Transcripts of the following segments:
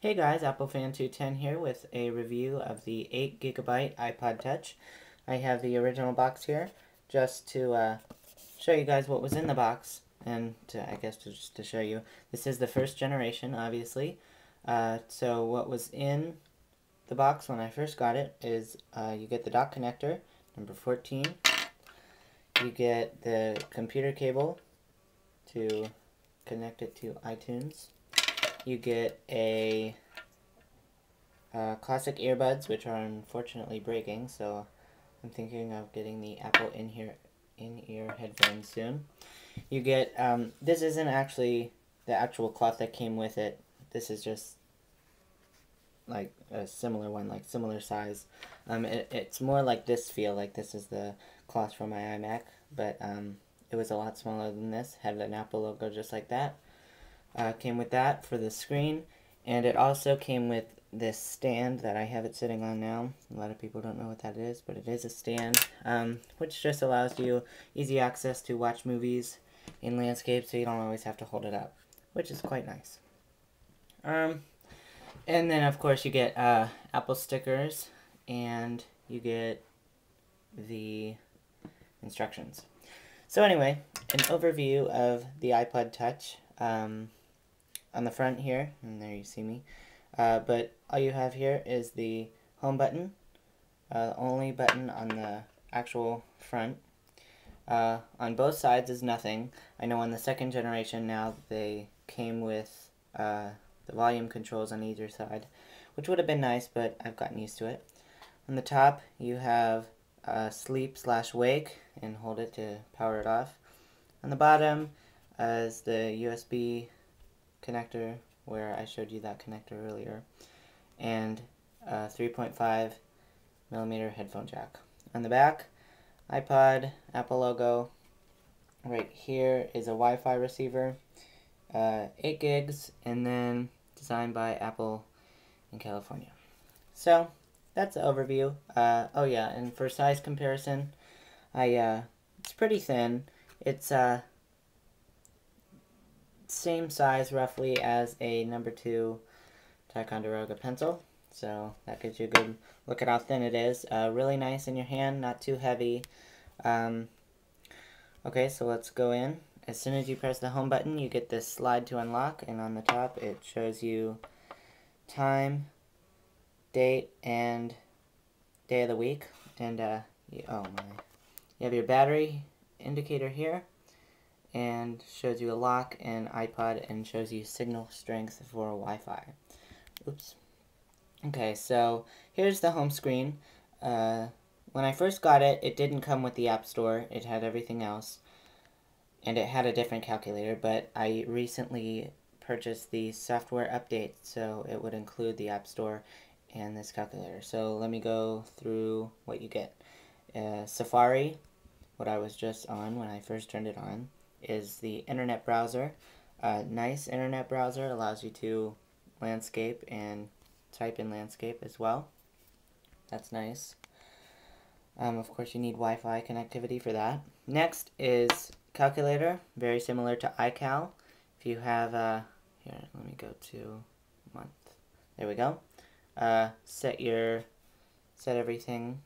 Hey guys, AppleFan210 here with a review of the 8GB iPod Touch. I have the original box here just to show you guys what was in the box and just to show you. This is the first generation, obviously. So what was in the box when I first got it is you get the dock connector, number 14. You get the computer cable to connect it to iTunes. You get a classic earbuds, which are unfortunately breaking, so I'm thinking of getting the Apple in-ear headphones soon. You get, this isn't actually the actual cloth that came with it. This is just like a similar one, like similar size. It's more like this feel, like this is the cloth from my iMac, but it was a lot smaller than this. Had an Apple logo just like that. Came with that for the screen, and it also came with this stand that I have it sitting on now. A lot of people don't know what that is, but it is a stand, which just allows you easy access to watch movies in landscape, so you don't always have to hold it up, which is quite nice. And then of course you get Apple stickers, and you get the instructions. So anyway, an overview of the iPod Touch. On the front here, and there you see me, but all you have here is the home button, only button on the actual front. On both sides is nothing. I know on the second generation now they came with the volume controls on either side, which would have been nice, but I've gotten used to it. On the top you have sleep/wake, and hold it to power it off. On the bottom is the USB connector, where I showed you that connector earlier, and a 3.5 millimeter headphone jack. On the back, iPod, Apple logo. Right here is a Wi-Fi receiver, 8 gigs, and then designed by Apple in California. So that's the overview. Oh yeah, and for size comparison, it's pretty thin. It's same size roughly as a number 2 Ticonderoga pencil, so that gives you a good look at how thin it is. Really nice in your hand, not too heavy. Okay, so let's go in. As soon as you press the home button, you get this slide to unlock, and on the top it shows you time, date, and day of the week. And you have your battery indicator here, and shows you a lock and iPod, and shows you signal strength for Wi-Fi. Oops. Okay, so here's the home screen. When I first got it, it didn't come with the App Store. It had everything else, and it had a different calculator, but I recently purchased the software update, so it would include the App Store and this calculator. So let me go through what you get. Safari, what I was just on when I first turned it on, is the internet browser. Nice internet browser, allows you to landscape and type in landscape as well. That's nice. Of course you need Wi-Fi connectivity for that. Next is calculator, very similar to iCal. If you have, here, let me go to month. There we go. Set everything.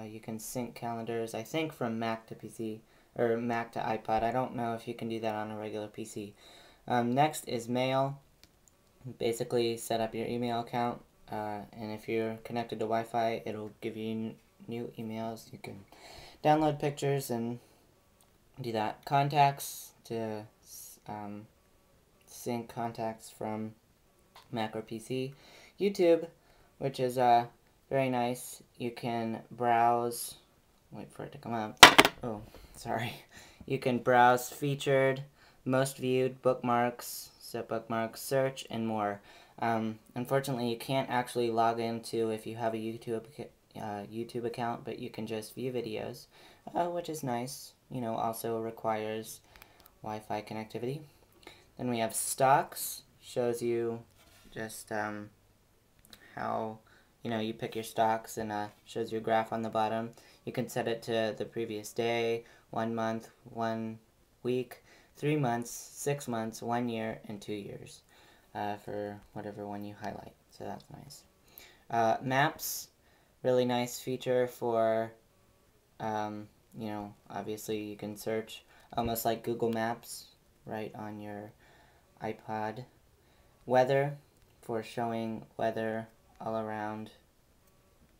You can sync calendars, I think, from Mac to PC, or Mac to iPod. I don't know if you can do that on a regular PC. Next is mail. Basically, set up your email account, and if you're connected to Wi-Fi, it'll give you new emails. You can download pictures and do that. Contacts, to sync contacts from Mac or PC. YouTube, which is very nice. You can browse, wait for it to come up. Oh, sorry. You can browse featured, most viewed, bookmarks, set bookmarks, search, and more. Unfortunately, you can't actually log into if you have a YouTube account, but you can just view videos, which is nice. You know, also requires Wi-Fi connectivity. Then we have stocks, shows you just how, you know, you pick your stocks, and shows you a graph on the bottom. You can set it to the previous day, 1 month, 1 week, 3 months, 6 months, 1 year, and 2 years. for whatever one you highlight. So that's nice. Maps, really nice feature for, you know, obviously you can search almost like Google Maps right on your iPod. Weather, for showing weather all around.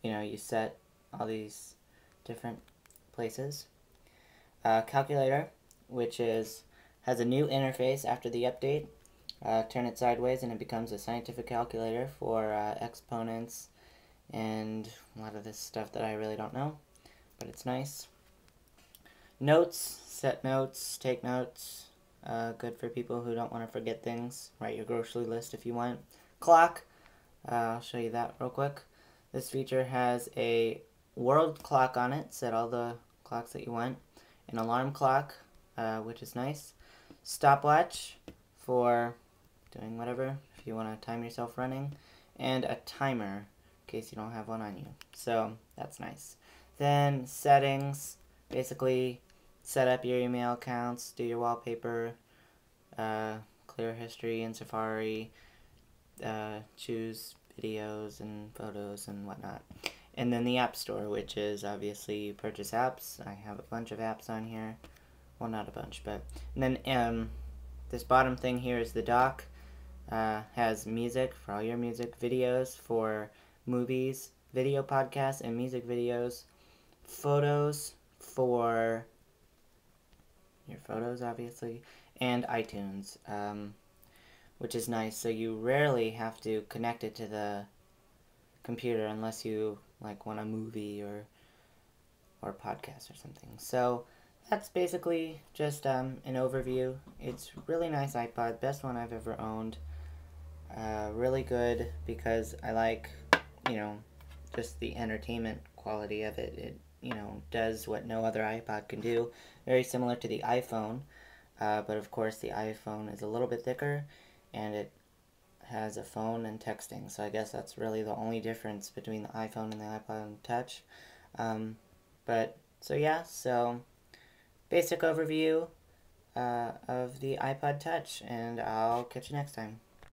You know, you set all these different places. Calculator, which has a new interface after the update. Turn it sideways and it becomes a scientific calculator for exponents and a lot of this stuff that I really don't know, but it's nice. Notes, set notes, take notes. Good for people who don't want to forget things. Write your grocery list if you want. Clock, I'll show you that real quick. This feature has a world clock on it, set all the clocks that you want. An alarm clock, which is nice. Stopwatch for doing whatever, if you want to time yourself running. And a timer, in case you don't have one on you. So, that's nice. Then, settings, basically set up your email accounts, do your wallpaper, clear history in Safari, choose videos and photos and whatnot. And then the App Store, which is obviously you purchase apps. I have a bunch of apps on here. Well, not a bunch, but... And then this bottom thing here is the dock. Has music for all your music, videos for movies, video podcasts, and music videos. Photos for your photos, obviously. And iTunes, which is nice. So you rarely have to connect it to the computer unless you like want a movie or podcast or something. So that's basically just an overview. It's really nice iPod, best one I've ever owned. Really good because I like, you know, just the entertainment quality of it. It, you know, does what no other iPod can do. Very similar to the iPhone, but of course the iPhone is a little bit thicker and it has a phone and texting, so I guess that's really the only difference between the iPhone and the iPod Touch. So yeah, so basic overview of the iPod Touch, and I'll catch you next time.